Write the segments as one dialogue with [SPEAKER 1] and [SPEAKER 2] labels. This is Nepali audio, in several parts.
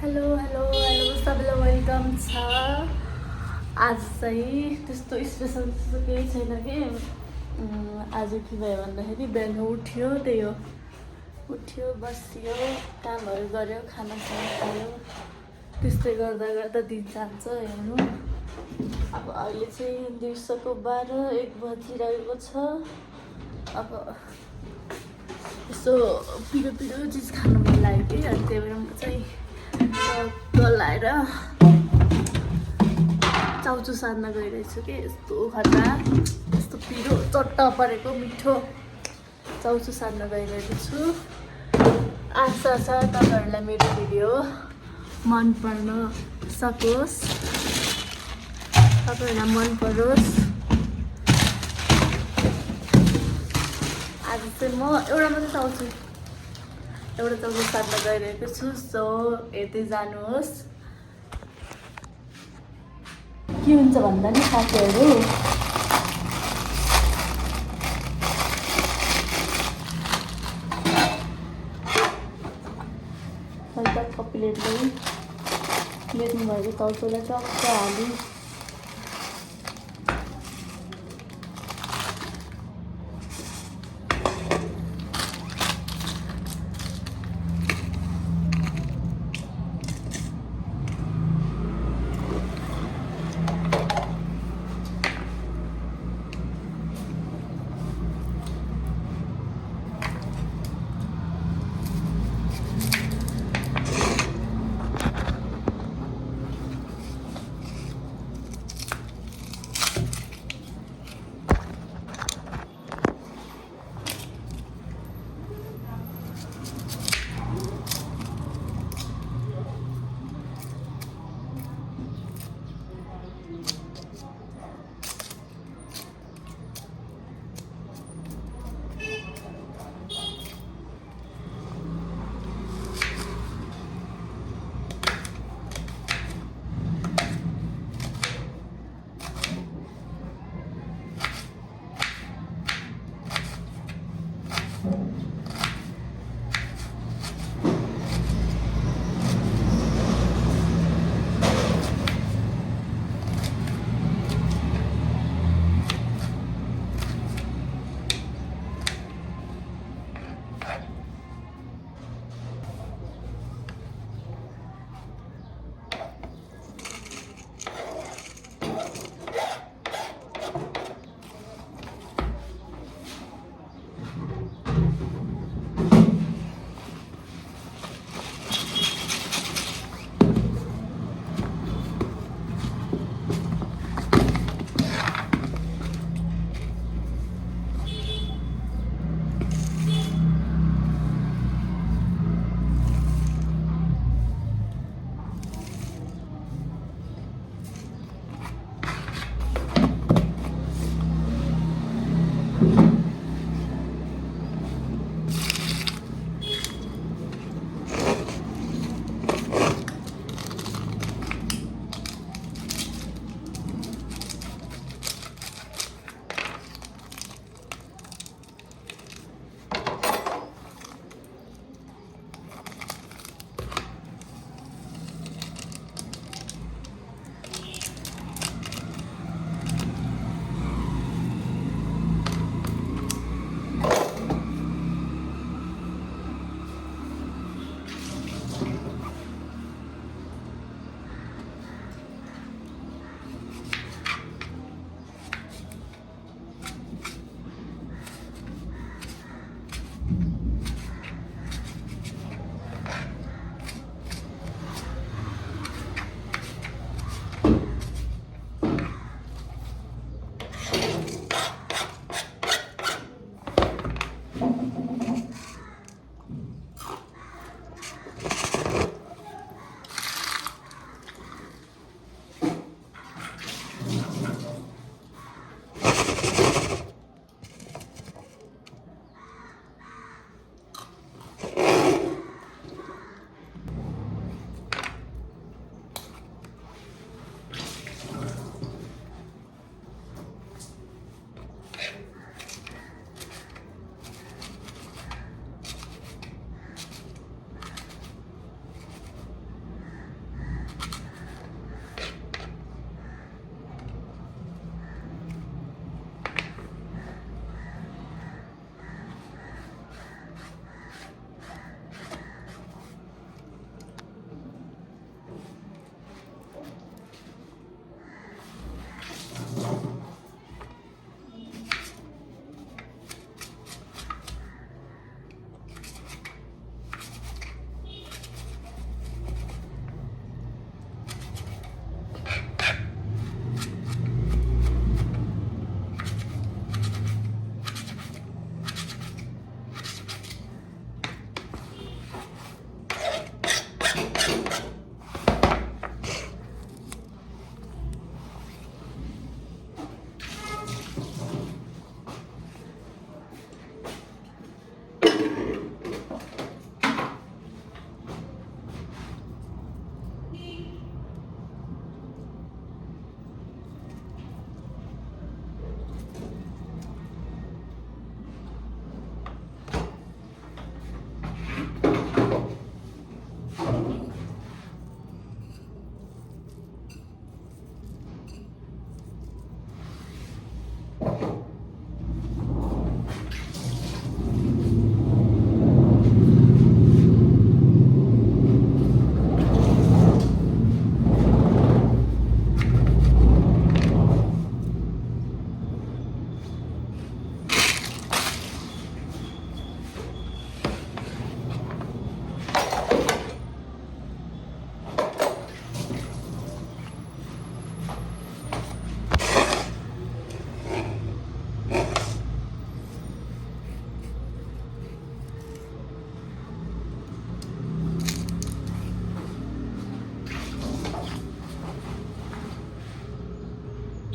[SPEAKER 1] हेलो हेलो हेलो सबैलाई वेलकम छ। आज चाहिँ त्यस्तो स्पेसल त्यस्तो केही छैन कि आज के भयो भन्दाखेरि बिहान उठ्यो त्यही हो, उठ्यो बस्यो कामहरू गऱ्यो खानासाना खायो, त्यस्तै गर्दा गर्दा दिन जान्छ हेर्नु। अब अहिले चाहिँ दिउँसोको 12-1 बजिरहेको छ। अब यसो पिरो पिरो चिज खानु मन लाग्यो कि, अनि त्यही भएर म चाहिँ गलाएर चाउचु सार्न गइरहेछु कि। यस्तो खतरा यस्तो पिरो चट्ट परेको मिठो चाउचु सार्न गइरहेको छु। आशा छ तपाईँहरूलाई मेरो भिडियो मन पर्न सकोस्, तपाईँहरूलाई मन परोस्। आज चाहिँ म एउटा मात्रै चाउचु सार्न गइरहेको छु। सो यतै जानुहोस्। के हुन्छ भन्दा नि साथीहरू, टक्क प्लेटले बेच्नुभएको चाउचुलाई टक्क हाली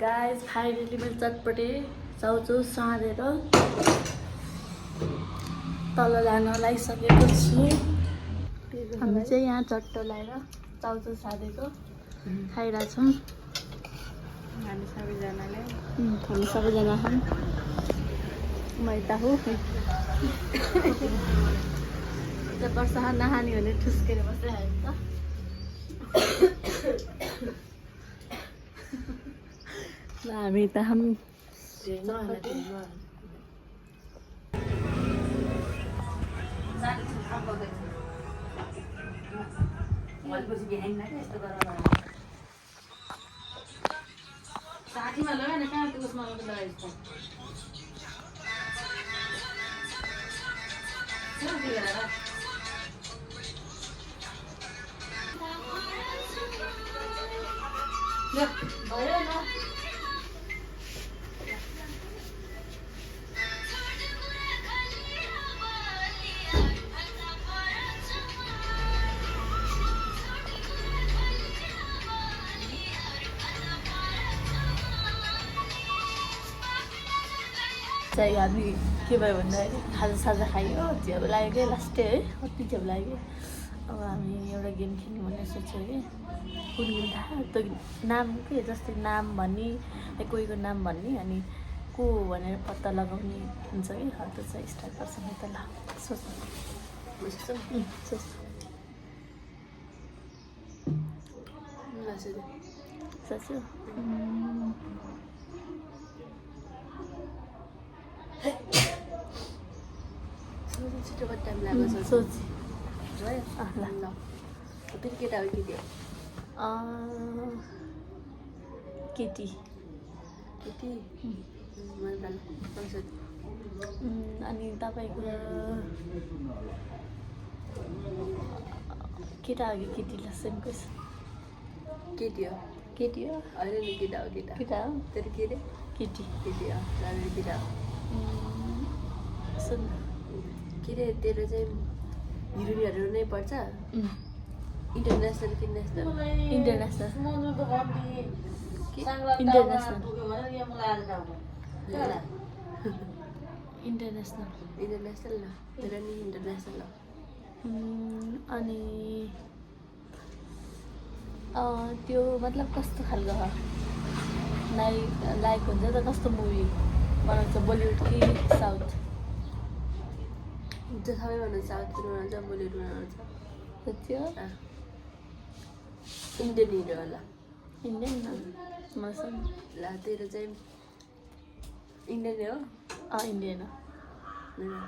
[SPEAKER 1] गाइस फाइनली मैले चटपटे चाउचाउ साँधेर तल लान लगाइसकेको छु। हामी चाहिँ यहाँ चट्टो लगाएर चाउचाउ साँधेको खाइरहेछौँ।
[SPEAKER 2] हामी सबैजनाले
[SPEAKER 1] हामी सबैजना खाऊँ। म यता हो त्यो वर्षमा नखाने भने ठुस्केर बसिरहेको ल हामी यता हामी
[SPEAKER 2] साथीमा लगाएन कहाँ त्यो उसमा लगाइस् भयो न
[SPEAKER 1] चाहिँ हामी के भयो भन्दाखेरि खाजासाजा खायो झ्याउ लाग्यो लास्टै है कति झ्याउ लाग्यो। अब हामी एउटा गेम खेल्नु भनेर सोच्यो कि कुन गेम थाहा त्यो नाम के जस्तै नाम भन्ने कोहीको नाम भन्ने अनि को भनेर पत्ता लगाउने हुन्छ कि हो त्यो चाहिँ स्टार्ट गर्छौँ त ल सोच्नु सोच्यो
[SPEAKER 2] छिटो कति टाइम लाग्छ
[SPEAKER 1] सोच
[SPEAKER 2] भयो
[SPEAKER 1] ल
[SPEAKER 2] ल फेरि केटा हो केटी हो
[SPEAKER 1] केटी
[SPEAKER 2] केटी
[SPEAKER 1] अनि तपाईँको केटा हो कि केटी ल सेम क्वेसन
[SPEAKER 2] केटी हो
[SPEAKER 1] केटी हो
[SPEAKER 2] होइन नि केटा हो केटा
[SPEAKER 1] केटा हो
[SPEAKER 2] तेरो के अरे
[SPEAKER 1] केटी
[SPEAKER 2] केटी हो राम्रो केटा हो
[SPEAKER 1] सुन
[SPEAKER 2] के अरे तेरो चाहिँ हिरोइनहरू नै पर्छ इन्टरनेसनल कि नेसनल
[SPEAKER 1] इन्टरनेसनल इन्टरनेसनल
[SPEAKER 2] इन्टरनेसनल ल मेरो नि इन्टरनेसनल हो
[SPEAKER 1] अनि त्यो मतलब कस्तो खालको हो लाइक हुन्छ त कस्तो मुभी बनाउँछ बलिउड कि साउथ
[SPEAKER 2] जो सबै भन्नुहुन्छ साउथ पनि बनाउँछ बलिउड बनाउँछ
[SPEAKER 1] त्यो
[SPEAKER 2] इन्डियन हिरो होला
[SPEAKER 1] इन्डियन न मसँग
[SPEAKER 2] ल तेरो चाहिँ इन्डियन हो
[SPEAKER 1] इन्डियन हो
[SPEAKER 2] मेरो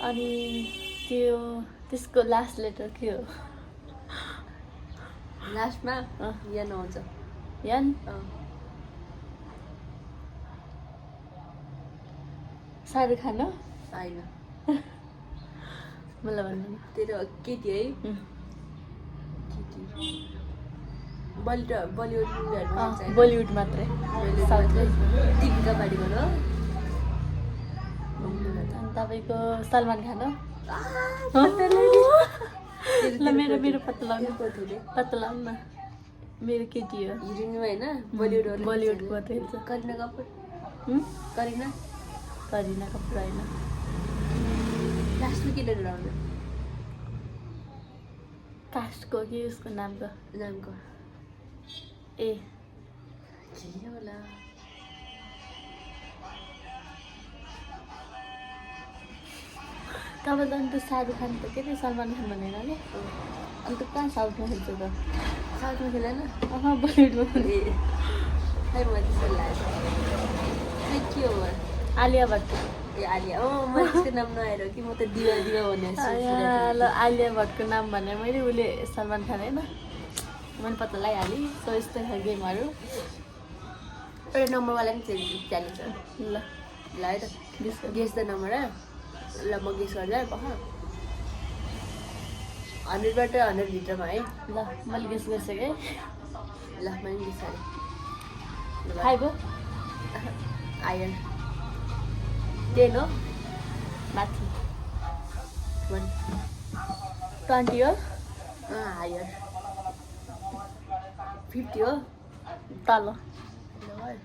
[SPEAKER 1] अनि त्यो त्यसको लास्ट लेटर के हो
[SPEAKER 2] लास्टमा यान आउँछ
[SPEAKER 1] यान शाहरुख खान हो
[SPEAKER 2] होइन
[SPEAKER 1] मलाई भन्नु न
[SPEAKER 2] तेरो केटी है केटी बलिउड मुभीहरू
[SPEAKER 1] बलिउड मात्रै साउथ
[SPEAKER 2] दीपिका पाडुकोन हो
[SPEAKER 1] अनि तपाईँको सलमान खान हो ल मेरो मेरो पत्ता लगाउनु पत्ता लगाउनु न मेरो केटी हो
[SPEAKER 2] हिरोइन होइन बलिउड
[SPEAKER 1] बलिउड मात्रै हुन्छ
[SPEAKER 2] करिना कपुर करिना
[SPEAKER 1] करिना कपुर होइन
[SPEAKER 2] लास्टमा के लेटर आउँछ
[SPEAKER 1] कास्टको कि उसको नामको
[SPEAKER 2] नामको
[SPEAKER 1] ए
[SPEAKER 2] के होला
[SPEAKER 1] तपाईँ त अन्त शाहरुख खान त के अरे सलमान खान भनेर नि अन्त कहाँ साउथमा खेल्छ त
[SPEAKER 2] साउथमा खेलेन
[SPEAKER 1] बलिउडमा
[SPEAKER 2] ए खै म त्यस्तो लाग्छ खै के हो
[SPEAKER 1] आलिया भट्ट
[SPEAKER 2] ए आलिया म त्यसको नाम नआएर कि म त दिवा दिवा भनेर
[SPEAKER 1] ल आलिया भट्टको नाम भने मैले उसले सलमान खान होइन मैले पत्ता लगाइहालेँ सो यस्तै छ गेमहरू
[SPEAKER 2] एउटा नम्बरवाला नि च्यालेन्ज
[SPEAKER 1] ल
[SPEAKER 2] ल है त गेस द नम्बर ल म गेस गर्दा भख 100बाट 100 भित्रमा है
[SPEAKER 1] ल मैले गेस गरिसकेँ
[SPEAKER 2] ल मैले गेस गरेँ
[SPEAKER 1] 5 हो
[SPEAKER 2] आयर 10 हो
[SPEAKER 1] माथि
[SPEAKER 2] 1
[SPEAKER 1] 20 हो
[SPEAKER 2] हायर 50 हो
[SPEAKER 1] तल
[SPEAKER 2] लोवर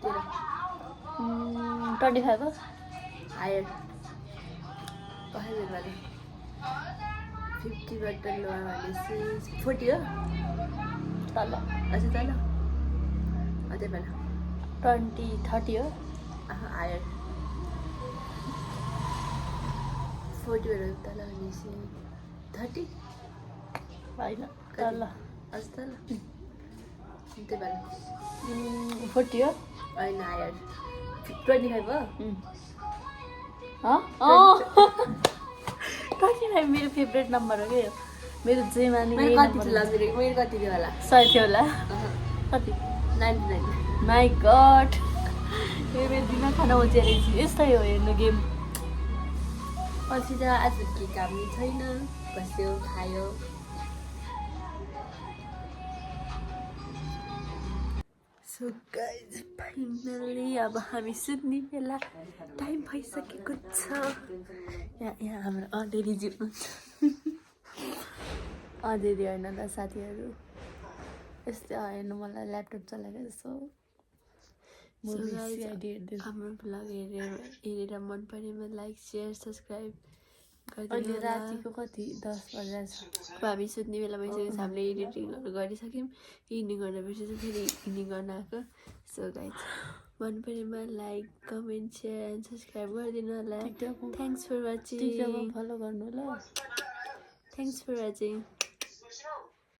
[SPEAKER 2] तेरो
[SPEAKER 1] 25 हो
[SPEAKER 2] हायर कसरी गर्नु 50 बाट लोवर भनेपछि 40 हो
[SPEAKER 1] तल
[SPEAKER 2] अझै तल अझै बेला
[SPEAKER 1] 30 हो
[SPEAKER 2] हायर 40 बाट तल भनेपछि 30
[SPEAKER 1] होइन तल
[SPEAKER 2] अझै तल त्यही बेला
[SPEAKER 1] 40 हो
[SPEAKER 2] होइन हायर 25 हो
[SPEAKER 1] 25 मेरो फेभरेट नम्बर हो कि मेरो जेमा नि
[SPEAKER 2] मेरो कति थियो होला मेरो कति थियो होला
[SPEAKER 1] 100 थियो होला कति
[SPEAKER 2] 99
[SPEAKER 1] माई गड मेरो दिन खाना उज्याएर यस्तै हो हेर्नु गेम
[SPEAKER 2] पछि त आज के काम नि छैन बस्यो खायो सो गाइज फाइनली अब हामी सुत्ने बेला टाइम भइसकेको छ यहाँ हाम्रो अँधेरी जित्नु
[SPEAKER 1] अँधेरी होइन त साथीहरू यस्तै हेर्नु मलाई ल्यापटप चलाएर यसो
[SPEAKER 2] हाम्रो ब्लग हेरेर मन परेमा लाइक सेयर सब्सक्राइब
[SPEAKER 1] अहिले
[SPEAKER 2] गरिदिनु होला।
[SPEAKER 1] रातिको कति 10 बजेको छ
[SPEAKER 2] अब हामी सुत्ने बेला भइसकेको छ हामीले एडिटिङहरू गरिसक्यौँ इभिनिङ गर्नुपर्छ फेरि इभिनिङ गर्न आएको सो गाइज मन परेमा like comment share and subscribe गरिदिनु होला थ्याङ्क्स फर वाचिङ
[SPEAKER 1] टिकटकमा फलो गर्नु ल
[SPEAKER 2] थ्याङ्क्स फर वाचिङ